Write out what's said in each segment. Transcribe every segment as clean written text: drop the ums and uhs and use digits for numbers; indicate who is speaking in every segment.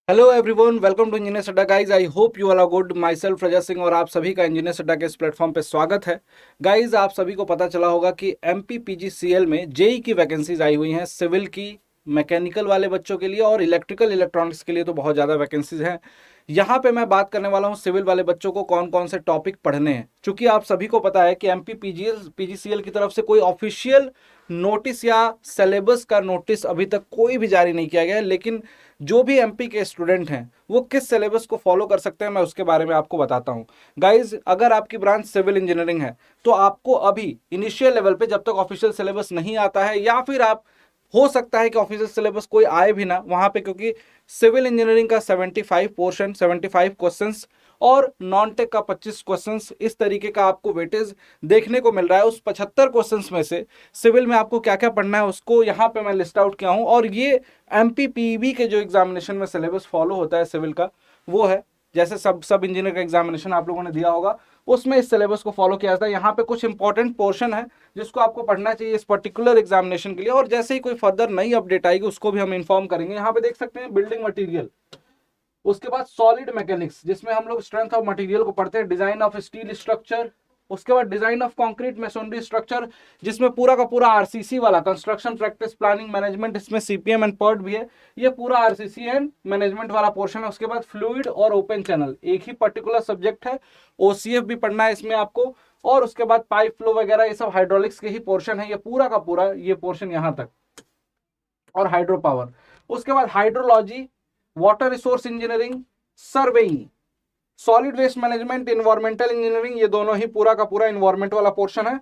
Speaker 1: Hello everyone, welcome to Engineers Adda guys. I hope you all are good. Myself Rajat Singh और आप सभी का engineers अड्डा के इस प्लेटफॉर्म पे स्वागत है। गाइज, आप सभी को पता चला होगा कि एमपीपीजीसीएल में जेई की वैकेंसीज आई हुई हैं, सिविल की, मैकेनिकल वाले बच्चों के लिए और इलेक्ट्रिकल इलेक्ट्रॉनिक्स के लिए तो बहुत ज़्यादा वैकेंसीज हैं। यहाँ पे मैं बात करने वाला हूँ सिविल वाले बच्चों को कौन कौन से टॉपिक पढ़ने हैं। चूंकि आप सभी को पता है कि एमपीपीजीसीएल की तरफ से कोई ऑफिशियल नोटिस या सिलेबस का नोटिस अभी तक कोई भी जारी नहीं किया गया है, लेकिन जो भी एमपी के स्टूडेंट हैं वो किस सिलेबस को फॉलो कर सकते हैं मैं उसके बारे में आपको बताता हूं। गाइज, अगर आपकी ब्रांच सिविल इंजीनियरिंग है तो आपको अभी इनिशियल लेवल पे जब तक ऑफिशियल सिलेबस नहीं आता है, या फिर आप हो सकता है कि ऑफिशियल सिलेबस कोई आए भी ना वहां पे, क्योंकि सिविल इंजीनियरिंग का 75 पोर्शन 75 क्वेश्चंस और नॉन टेक का 25 क्वेश्चंस, इस तरीके का आपको वेटेज देखने को मिल रहा है। उस 75 क्वेश्चंस में से सिविल में आपको क्या क्या पढ़ना है उसको यहाँ पे मैं लिस्ट आउट किया हूँ। और ये एमपीपीबी के जो एग्जामिनेशन में सिलेबस फॉलो होता है सिविल का, वो है जैसे सब इंजीनियर का एग्जामिनेशन आप लोगों ने दिया होगा, उसमें इस सिलेबस को फॉलो किया जाता है। यहाँ पे कुछ इंपॉर्टेंट पोर्शन है जिसको आपको पढ़ना चाहिए इस पर्टिकुलर एग्जामिनेशन के लिए, और जैसे ही कोई फर्दर नई अपडेट आएगी उसको भी हम इन्फॉर्म करेंगे। यहाँ पे देख सकते हैं बिल्डिंग मटेरियल, उसके बाद सॉलिड मैकेनिक्स जिसमें हम लोग स्ट्रेंथ ऑफ मटेरियल को पढ़ते हैं, डिजाइन ऑफ स्टील स्ट्रक्चर, उसके बाद design of concrete masonry structure जिसमें पूरा का पूरा आरसीसी वाला कंस्ट्रक्शन प्रैक्टिस प्लानिंग मैनेजमेंट, इसमें सीपीएम एंड पर्ट भी है, ये पूरा आरसीसी एंड मैनेजमेंट वाला पोर्शन है। उसके बाद फ्लूइड और ओपन चैनल एक ही पर्टिकुलर सब्जेक्ट है, ओसीएफ भी पढ़ना है इसमें आपको, और उसके बाद पाइप फ्लो वगैरह ये सब हाइड्रोलिक्स के ही पोर्शन है, ये पूरा का पूरा ये पोर्शन यहां तक, और हाइड्रो पावर। उसके बाद hydrology, water resource engineering, surveying, solid waste management, environmental engineering, ये दोनों ही पूरा का पूरा इन्वायरमेंट वाला पोर्शन है,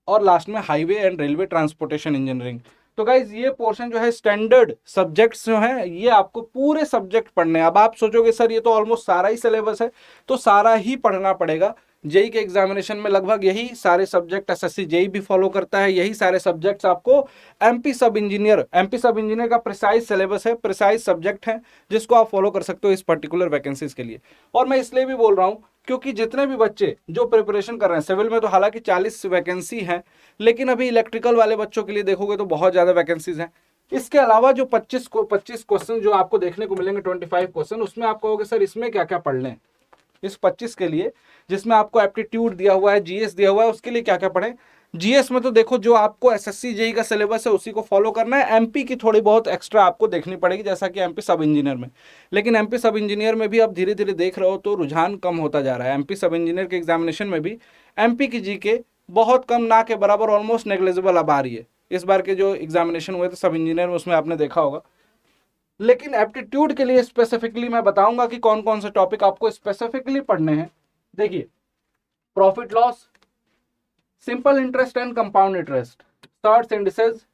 Speaker 1: और लास्ट में highway and railway transportation engineering. तो गाइज, ये पोर्शन जो है स्टैंडर्ड सब्जेक्ट्स जो है ये आपको पूरे सब्जेक्ट पढ़ने हैं। अब आप सोचोगे सर ये तो ऑलमोस्ट सारा ही सिलेबस है, तो सारा ही पढ़ना पड़ेगा। जेई के एग्जामिनेशन में लगभग यही सारे सब्जेक्ट एसएससी जेई भी फॉलो करता है, यही सारे सब्जेक्ट्स आपको एमपी सब इंजीनियर का प्रिसाइज सिलेबस है, प्रिसाइज सब्जेक्ट है जिसको आप फॉलो कर सकते हो इस पर्टिकुलर वैकेंसीज के लिए। और मैं इसलिए भी बोल रहा हूँ क्योंकि जितने भी बच्चे जो प्रिपरेशन कर रहे हैं सिविल में, तो हालांकि 40 वैकेंसी हैं, लेकिन अभी इलेक्ट्रिकल वाले बच्चों के लिए देखोगे तो बहुत ज़्यादा वैकेंसीज हैं। इसके अलावा जो 25 क्वेश्चन जो आपको देखने को मिलेंगे, 25 क्वेश्चन, उसमें आप कहोगे सर इसमें क्या क्या पढ़ लें इस 25 के लिए, जिसमें आपको एप्टीट्यूड दिया हुआ है, जीएस दिया हुआ है, उसके लिए क्या क्या पढ़ें। जीएस में तो देखो जो आपको एसएससी जेई का सिलेबस है उसी को फॉलो करना है, एमपी की थोड़ी बहुत एक्स्ट्रा आपको देखनी पड़ेगी जैसा कि एमपी सब इंजीनियर में। लेकिन एमपी सब इंजीनियर में भी अब धीरे धीरे देख रहे हो तो रुझान कम होता जा रहा है। एमपी सब इंजीनियर के एग्जामिनेशन में भी एमपी की जीके बहुत कम, ना के बराबर, ऑलमोस्ट नेग्लिजिबल अब आ रही है। इस बार के जो एग्जामिनेशन हुए थे सब इंजीनियर में, उसमें आपने देखा होगा। लेकिन एप्टीट्यूड के लिए स्पेसिफिकली मैं बताऊंगा कि कौन कौन से टॉपिक आपको स्पेसिफिकली पढ़ने हैं। देखिए, profit loss, simple interest and compound interest, stars indices,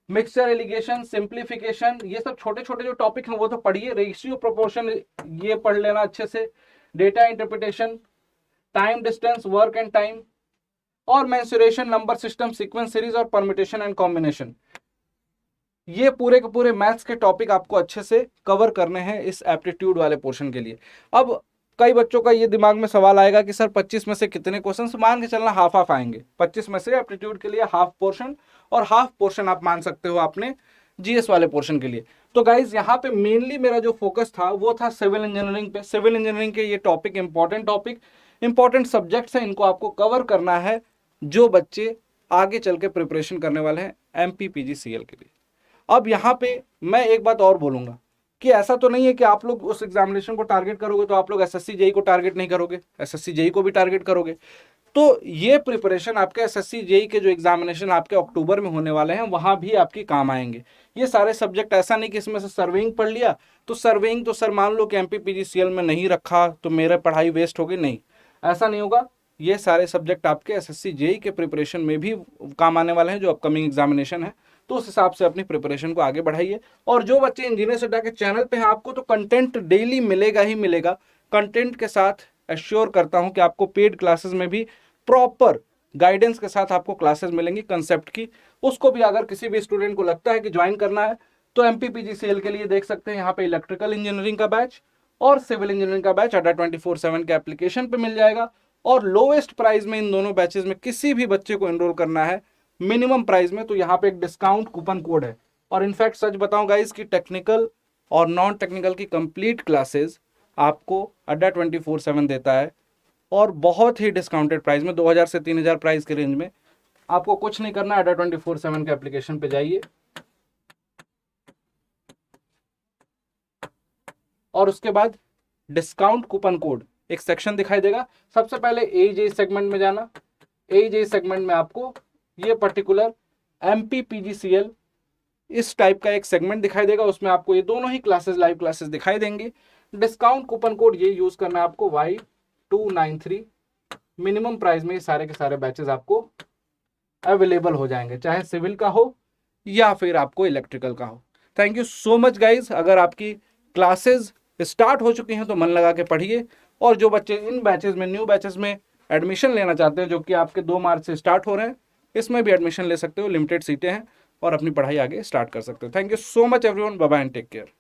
Speaker 1: mixture allegation, simplification, ये सब छोटे छोटे जो टॉपिक हैं वो तो पढ़िए। रेशियो प्रोपोर्शन ये पढ़ लेना अच्छे से, data interpretation, time distance, work and time, और mensuration, number system, sequence series और परम्यूटेशन एंड कॉम्बिनेशन, ये पूरे के पूरे मैथ्स के टॉपिक आपको अच्छे से कवर करने हैं इस एप्टीट्यूड वाले पोर्शन के लिए। अब कई बच्चों का ये दिमाग में सवाल आएगा कि सर 25 में से कितने क्वेश्चन, मान के चलना हाफ हाफ आएंगे 25 में से एप्टीट्यूड के लिए हाफ पोर्शन, और हाफ पोर्शन आप मान सकते हो आपने जीएस वाले पोर्शन के लिए। तो गाइज, यहाँ पे मेनली मेरा जो फोकस था वो था सिविल इंजीनियरिंग पे। सिविल इंजीनियरिंग के ये टॉपिक इंपॉर्टेंट सब्जेक्ट्स हैं, इनको आपको कवर करना है जो बच्चे आगे चल के प्रिपरेशन करने वाले हैं एमपीपीजीसीएल के लिए। अब यहाँ पे मैं एक बात और बोलूंगा कि ऐसा तो नहीं है कि आप लोग उस एग्जामिनेशन को टारगेट करोगे तो आप लोग एसएससी जेई को टारगेट नहीं करोगे, एसएससी जेई को भी टारगेट करोगे। तो ये प्रिपरेशन आपके एसएससी जेई के जो एग्जामिनेशन आपके अक्टूबर में होने वाले हैं वहां भी आपकी काम आएंगे ये सारे सब्जेक्ट। ऐसा नहीं कि इसमें से सर्वेइंग पढ़ लिया तो सर्वेइंग तो सर मान लो कि एमपीपीजीसीएल में नहीं रखा तो मेरा पढ़ाई वेस्ट होगी, नहीं, ऐसा नहीं होगा। ये सारे सब्जेक्ट आपके एसएससी जेई के प्रिपरेशन में भी काम आने वाले हैं जो अपकमिंग एग्जामिनेशन है। तो उस हिसाब से अपनी प्रिपरेशन को आगे बढ़ाइए। और जो बच्चे इंजीनियर्स अड्डा के चैनल पे हैं, आपको तो कंटेंट डेली मिलेगा ही मिलेगा। कंटेंट के साथ एश्योर करता हूं कि आपको पेड क्लासेस में भी प्रॉपर गाइडेंस के साथ आपको क्लासेस मिलेंगी कंसेप्ट की। उसको भी अगर किसी भी स्टूडेंट को लगता है कि ज्वाइन करना है तो एमपीपीजीसीएल के लिए देख सकते हैं, यहाँ पे इलेक्ट्रिकल इंजीनियरिंग का बैच और सिविल इंजीनियरिंग का बैच अड्डा 24/7 के एप्लीकेशन पे मिल जाएगा। और लोवेस्ट प्राइस में इन दोनों बैचेस में किसी भी बच्चे को एनरोल करना है मिनिमम प्राइस में, तो यहाँ पे एक डिस्काउंट कूपन कोड है। और इनफैक्ट सच बताऊं गाइस कि टेक्निकल और नॉन टेक्निकल की कंप्लीट क्लासेस आपको अड्डा 24/7 देता है, और बहुत ही डिस्काउंटेड प्राइस में 2000 से 3000 प्राइस के रेंज में। आपको कुछ नहीं करना, अड्डा 24/7 के एप्लीकेशन पे जाइए और उसके बाद डिस्काउंट कूपन कोड एक सेक्शन दिखाई देगा। सबसे पहले एजे सेगमेंट में जाना। एजे सेगमेंट में आपको ये पर्टिकुलर MPPGCL इस टाइप का एक सेगमेंट दिखाई देगा, उसमें आपको ये दोनों ही क्लासेस, लाइव क्लासेस दिखाई देंगी। डिस्काउंट कूपन कोड ये यूज करना है आपको Y293। मिनिमम प्राइस में ये सारे के सारे बैचेस आपको अवेलेबल हो जाएंगे, चाहे सिविल का हो या फिर आपको इलेक्ट्रिकल का हो। Thank you so much guys. अगर आपकी क्लासेस स्टार्ट हो चुकी हैं तो मन लगा के पढ़िए, और जो बच्चे इन बैचेस में, न्यू बैचेस में एडमिशन लेना चाहते हैं, जो कि आपके 2 मार्च से स्टार्ट हो रहे हैं, इसमें भी एडमिशन ले सकते हो। लिमिटेड सीटें हैं और अपनी पढ़ाई आगे स्टार्ट कर सकते हो। Thank you so much everyone, bye bye and take care.